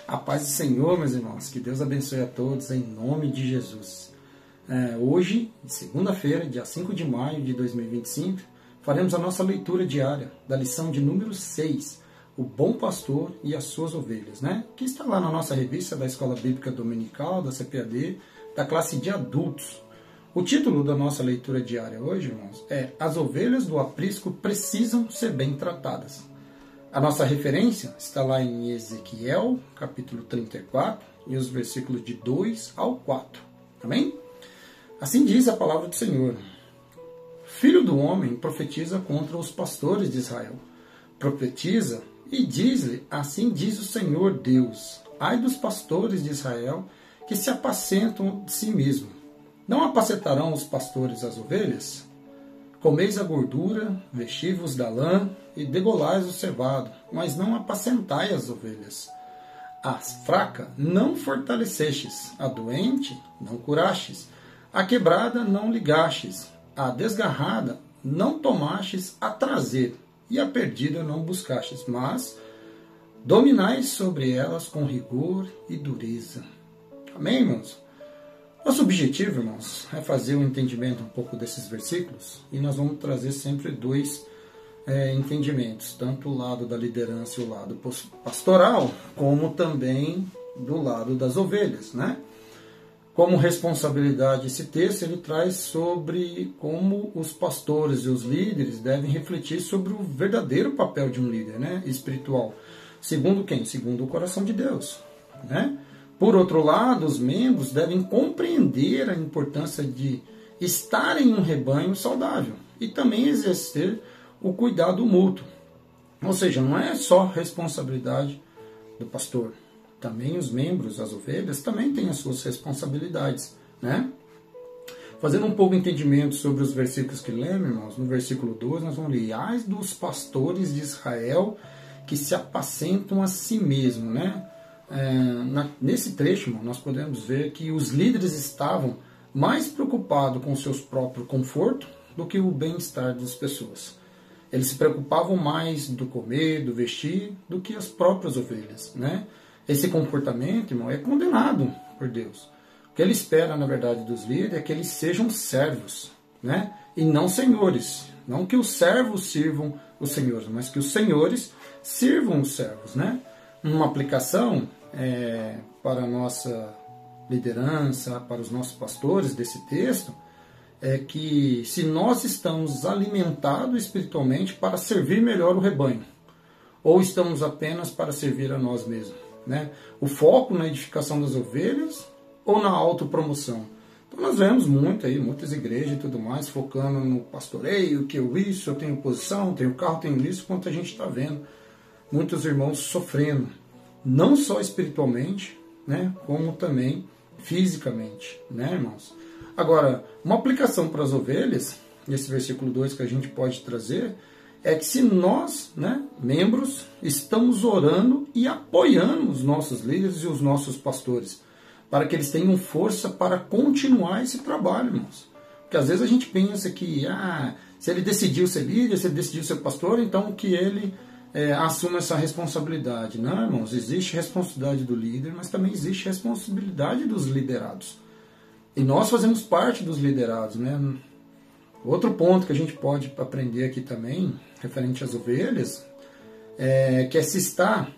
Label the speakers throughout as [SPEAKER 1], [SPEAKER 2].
[SPEAKER 1] A paz do Senhor, meus irmãos, que Deus abençoe a todos em nome de Jesus. Hoje, segunda-feira, dia 5 de maio de 2025, faremos a nossa leitura diária da lição de número 6, o bom pastor e as suas ovelhas, que está lá na nossa revista da Escola Bíblica Dominical, da CPAD, da classe de adultos. O título da nossa leitura diária hoje, irmãos, é As ovelhas do aprisco precisam ser bem tratadas. A nossa referência está lá em Ezequiel, capítulo 34, e os versículos de 2 ao 4. Amém? Assim diz a palavra do Senhor. Filho do homem profetiza contra os pastores de Israel. Profetiza e diz-lhe, assim diz o Senhor Deus, ai dos pastores de Israel que se apacentam de si mesmo. Não apacentarão os pastores as ovelhas? Comeis a gordura, vesti-vos da lã e degolais o cevado, mas não apacentai as ovelhas. A fraca não fortalecestes, a doente não curastes, a quebrada não ligastes, a desgarrada não tomastes a trazer, e a perdida não buscastes, mas dominais sobre elas com rigor e dureza. Amém, irmãos? Nosso objetivo, irmãos, é fazer um entendimento um pouco desses versículos, e nós vamos trazer sempre dois entendimentos, tanto o lado da liderança e o lado pastoral, como também do lado das ovelhas, Como responsabilidade, esse texto ele traz sobre como os pastores e os líderes devem refletir sobre o verdadeiro papel de um líder, espiritual. Segundo quem? Segundo o coração de Deus, Por outro lado, os membros devem compreender a importância de estar em um rebanho saudável e também exercer o cuidado mútuo. Ou seja, não é só responsabilidade do pastor. Também os membros, as ovelhas, também têm as suas responsabilidades. Fazendo um pouco de entendimento sobre os versículos que lemos, irmãos, no versículo 2 nós vamos ler, ai dos pastores de Israel que se apacentam a si mesmo, Nesse trecho, irmão, nós podemos ver que os líderes estavam mais preocupados com o seu próprio conforto do que o bem-estar das pessoas. Eles se preocupavam mais do comer, do vestir, do que as próprias ovelhas, Esse comportamento, irmão, é condenado por Deus. O que ele espera, na verdade, dos líderes é que eles sejam servos, E não senhores. Não que os servos sirvam os senhores, mas que os senhores sirvam os servos, Uma aplicação para a nossa liderança, para os nossos pastores desse texto, é que se nós estamos alimentados espiritualmente para servir melhor o rebanho, ou estamos apenas para servir a nós mesmos, O foco na edificação das ovelhas ou na autopromoção. Então nós vemos muito aí, muitas igrejas e tudo mais, focando no pastoreio, que eu tenho posição, tenho carro, tenho isso, quanto a gente está vendo muitos irmãos sofrendo, não só espiritualmente, como também fisicamente, irmãos? Agora, uma aplicação para as ovelhas, nesse versículo 2 que a gente pode trazer, é que se nós, membros, estamos orando e apoiando os nossos líderes e os nossos pastores, para que eles tenham força para continuar esse trabalho, irmãos. Porque às vezes a gente pensa que, se ele decidiu ser líder, se ele decidiu ser pastor, então que ele assuma essa responsabilidade. Não, irmãos, existe responsabilidade do líder, mas também existe responsabilidade dos liderados. E nós fazemos parte dos liderados, Outro ponto que a gente pode aprender aqui também, referente às ovelhas, que é se estar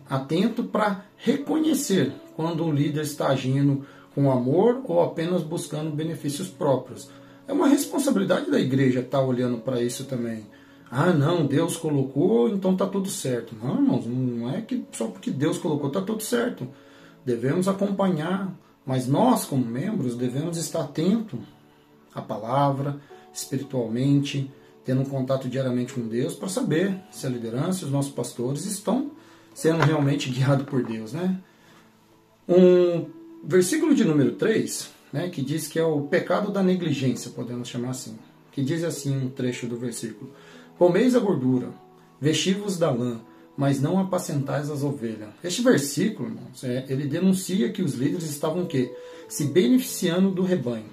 [SPEAKER 1] atento para reconhecer quando o líder está agindo com amor ou apenas buscando benefícios próprios. É uma responsabilidade da igreja estar olhando para isso também. Não, Deus colocou, então está tudo certo. Não, irmãos, não é que só porque Deus colocou está tudo certo. Devemos acompanhar, mas nós, como membros, devemos estar atentos à palavra, espiritualmente, tendo um contato diariamente com Deus, para saber se a liderança e os nossos pastores estão sendo realmente guiados por Deus. Um versículo de número 3, que diz que é o pecado da negligência, podemos chamar assim, que diz assim um trecho do versículo: comeis a gordura, vesti-vos da lã, mas não apacentais as ovelhas. Este versículo, irmãos, ele denuncia que os líderes estavam o quê? Se beneficiando do rebanho,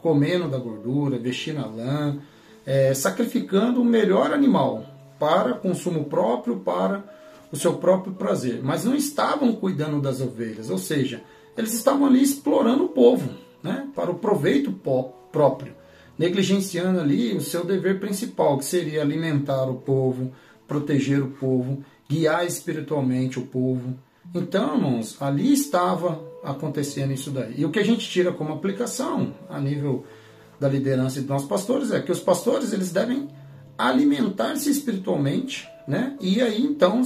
[SPEAKER 1] comendo da gordura, vestindo a lã, sacrificando o melhor animal para consumo próprio, para o seu próprio prazer, mas não estavam cuidando das ovelhas, ou seja, eles estavam ali explorando o povo, né, para o proveito próprio, negligenciando ali o seu dever principal, que seria alimentar o povo, proteger o povo, guiar espiritualmente o povo. Então, irmãos, ali estava acontecendo isso daí. E o que a gente tira como aplicação a nível da liderança dos nossos pastores é que os pastores eles devem alimentar-se espiritualmente, né? E aí então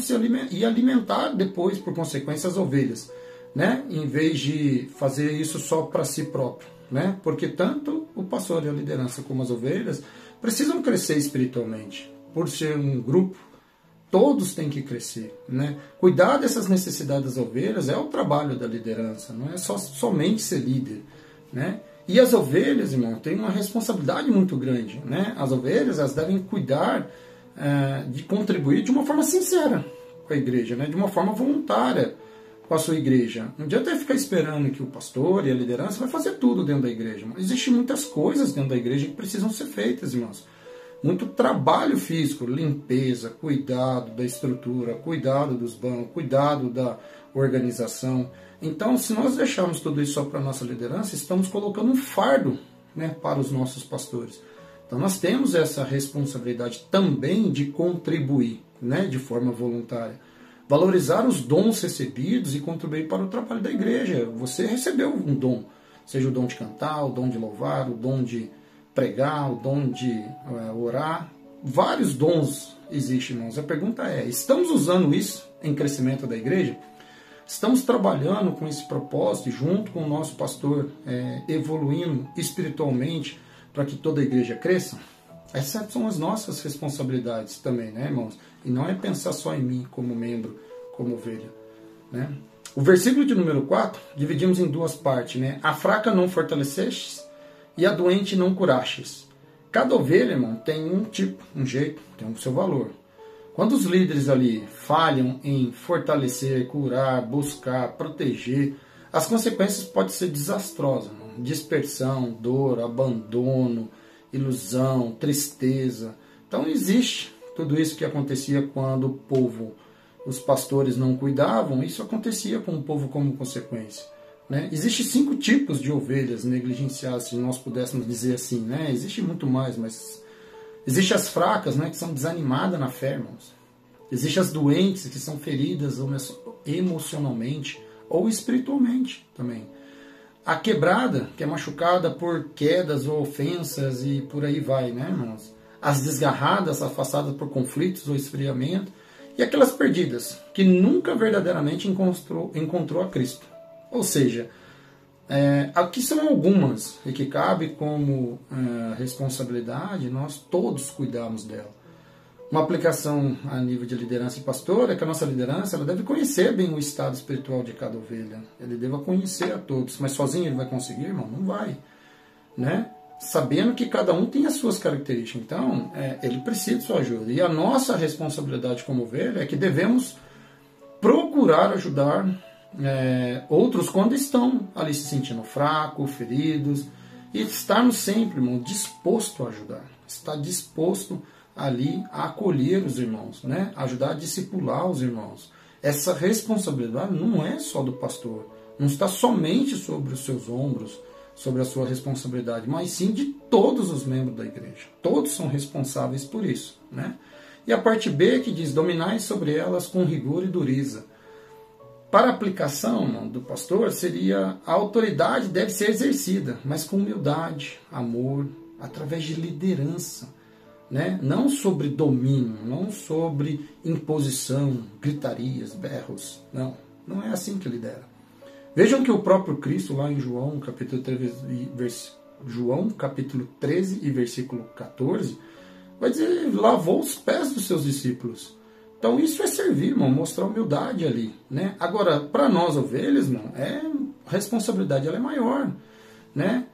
[SPEAKER 1] alimentar depois, por consequência, as ovelhas, né? Em vez de fazer isso só para si próprio, né? Porque tanto o pastor e a liderança como as ovelhas precisam crescer espiritualmente. Por ser um grupo, todos têm que crescer, né? Cuidar dessas necessidades das ovelhas é o trabalho da liderança, não é somente ser líder, né? E as ovelhas, irmão, têm uma responsabilidade muito grande, né? As ovelhas, elas devem cuidar de contribuir de uma forma sincera com a igreja, né? De uma forma voluntária com a sua igreja. Não adianta ficar esperando que o pastor e a liderança vai fazer tudo dentro da igreja. Existem muitas coisas dentro da igreja que precisam ser feitas, irmãos. Muito trabalho físico, limpeza, cuidado da estrutura, cuidado dos bancos, cuidado da organização. Então, se nós deixarmos tudo isso só para a nossa liderança, estamos colocando um fardo, né, para os nossos pastores. Então, nós temos essa responsabilidade também de contribuir, né, de forma voluntária. Valorizar os dons recebidos e contribuir para o trabalho da igreja. Você recebeu um dom, seja o dom de cantar, o dom de louvar, o dom de pregar, o dom de orar. Vários dons existem, irmãos. A pergunta é, estamos usando isso em crescimento da igreja? Estamos trabalhando com esse propósito, junto com o nosso pastor, evoluindo espiritualmente para que toda a igreja cresça? Essas são as nossas responsabilidades também, né, irmãos? E não é pensar só em mim como membro, como ovelha, né? O versículo de número 4, dividimos em duas partes, né? A fraca não fortalecestes e a doente não curastes. Cada ovelha, irmão, tem um tipo, um jeito, tem o seu valor. Quando os líderes ali falham em fortalecer, curar, buscar, proteger, as consequências podem ser desastrosas. Dispersão, dor, abandono, ilusão, tristeza. Então existe tudo isso que acontecia quando o povo, os pastores não cuidavam, isso acontecia com o povo como consequência, né? Existem 5 tipos de ovelhas negligenciadas, se nós pudéssemos dizer assim, né? Existe muito mais, mas existem as fracas, né, que são desanimadas na fé, irmãos. Existem as doentes, que são feridas emocionalmente ou espiritualmente também. A quebrada, que é machucada por quedas ou ofensas e por aí vai, né, irmãos? As desgarradas, afastadas por conflitos ou esfriamento. E aquelas perdidas, que nunca verdadeiramente encontrou a Cristo. Ou seja, aqui são algumas, e que cabe como responsabilidade nós todos cuidarmos dela. Uma aplicação a nível de liderança e pastor é que a nossa liderança ela deve conhecer bem o estado espiritual de cada ovelha. Ele deve conhecer a todos, mas sozinho ele vai conseguir, irmão? Não vai, né? Sabendo que cada um tem as suas características. Então, ele precisa de sua ajuda. E a nossa responsabilidade como ovelha é que devemos procurar ajudar outros quando estão ali se sentindo fracos, feridos, e estarmos sempre, irmão, disposto a ajudar. Estar disposto ali a acolher os irmãos, né? Ajudar a discipular os irmãos. Essa responsabilidade não é só do pastor, não está somente sobre os seus ombros, sobre a sua responsabilidade, mas sim de todos os membros da igreja. Todos são responsáveis por isso, né? E a parte B que diz, dominai sobre elas com rigor e dureza. Para a aplicação do pastor, seria a autoridade deve ser exercida, mas com humildade, amor, através de liderança, né? Não sobre domínio, não sobre imposição, gritarias, berros. Não é assim que lidera. Vejam que o próprio Cristo, lá em João capítulo 13 e versículo 14, vai dizer, ele lavou os pés dos seus discípulos. Então isso é servir, irmão, mostrar humildade ali, né? Agora, para nós ovelhas, irmão, a responsabilidade ela é maior, né?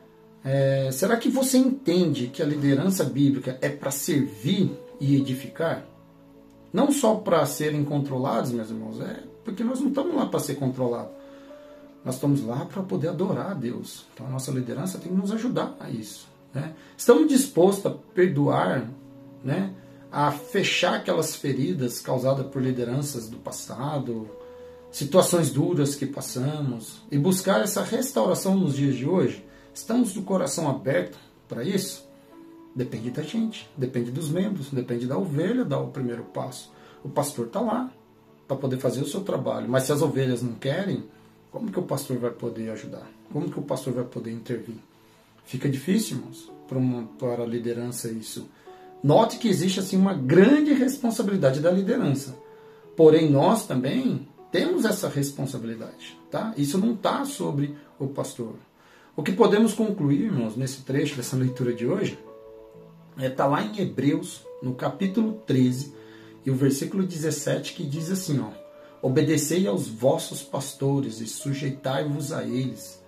[SPEAKER 1] Será que você entende que a liderança bíblica é para servir e edificar? Não só para serem controlados, meus irmãos, porque nós não estamos lá para ser controlados. Nós estamos lá para poder adorar a Deus. Então a nossa liderança tem que nos ajudar a isso, né? Estamos dispostos a perdoar, né, a fechar aquelas feridas causadas por lideranças do passado, situações duras que passamos, e buscar essa restauração nos dias de hoje? Estamos de coração aberto para isso? Depende da gente, depende dos membros, depende da ovelha dar o primeiro passo. O pastor está lá para poder fazer o seu trabalho, mas se as ovelhas não querem, como que o pastor vai poder ajudar? Como que o pastor vai poder intervir? Fica difícil, irmãos, para a liderança isso. Note que existe assim uma grande responsabilidade da liderança. Porém, nós também temos essa responsabilidade. Tá? Isso não está sobre o pastor. O que podemos concluir, irmãos, nesse trecho dessa leitura de hoje, está lá em Hebreus, no capítulo 13, e o versículo 17, que diz assim, ó: obedecei aos vossos pastores e sujeitai-vos a eles,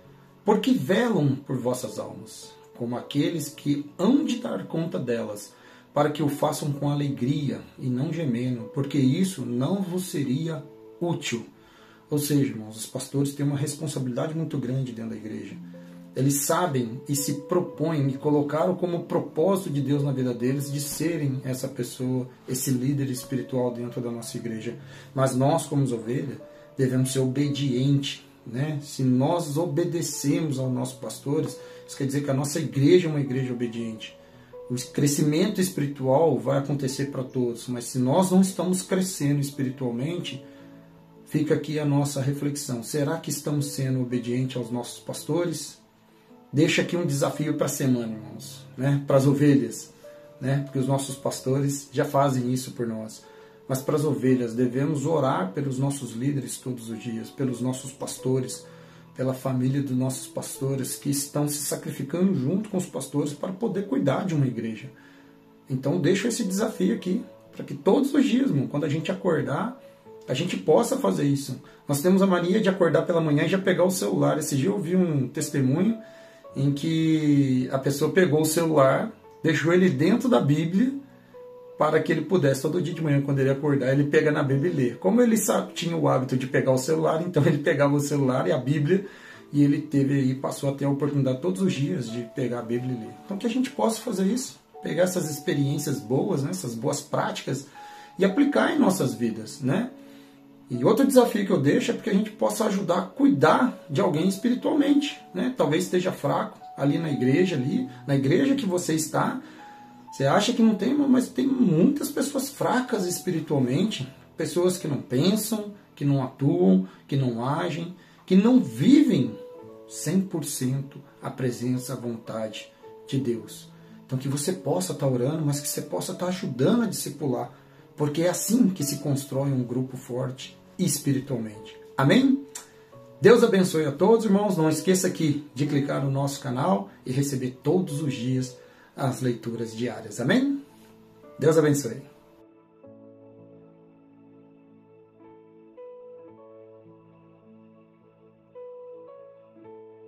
[SPEAKER 1] porque velam por vossas almas, como aqueles que hão de dar conta delas, para que o façam com alegria e não gemendo, porque isso não vos seria útil. Ou seja, irmãos, os pastores têm uma responsabilidade muito grande dentro da igreja. Eles sabem e se propõem e colocaram como propósito de Deus na vida deles de serem essa pessoa, esse líder espiritual dentro da nossa igreja. Mas nós, como ovelhas, devemos ser obedientes. Né? Se nós obedecemos aos nossos pastores, isso quer dizer que a nossa igreja é uma igreja obediente. O crescimento espiritual vai acontecer para todos, mas se nós não estamos crescendo espiritualmente, fica aqui a nossa reflexão. Será que estamos sendo obedientes aos nossos pastores? Deixa aqui um desafio para a semana, irmãos, né? Para as ovelhas, né? Porque os nossos pastores já fazem isso por nós. Mas para as ovelhas, devemos orar pelos nossos líderes todos os dias, pelos nossos pastores, pela família dos nossos pastores que estão se sacrificando junto com os pastores para poder cuidar de uma igreja. Então deixo esse desafio aqui, para que todos os dias, irmão, quando a gente acordar, a gente possa fazer isso. Nós temos a mania de acordar pela manhã e já pegar o celular. Esse dia eu ouvi um testemunho em que a pessoa pegou o celular, deixou ele dentro da Bíblia, para que ele pudesse, todo dia de manhã, quando ele acordar, ele pega na Bíblia e ler. Como ele tinha o hábito de pegar o celular, então ele pegava o celular e a Bíblia, e ele passou a ter a oportunidade todos os dias de pegar a Bíblia e ler. Então que a gente possa fazer isso, pegar essas experiências boas, né, essas boas práticas, e aplicar em nossas vidas, né? E outro desafio que eu deixo é porque a gente possa ajudar a cuidar de alguém espiritualmente, né? Talvez esteja fraco ali na igreja que você está. Você acha que não tem, mas tem muitas pessoas fracas espiritualmente, pessoas que não pensam, que não atuam, que não agem, que não vivem 100% a presença, a vontade de Deus. Então que você possa estar orando, mas que você possa estar ajudando a discipular, porque é assim que se constrói um grupo forte espiritualmente. Amém? Deus abençoe a todos, irmãos. Não esqueça aqui de clicar no nosso canal e receber todos os dias as leituras diárias. Amém? Deus abençoe.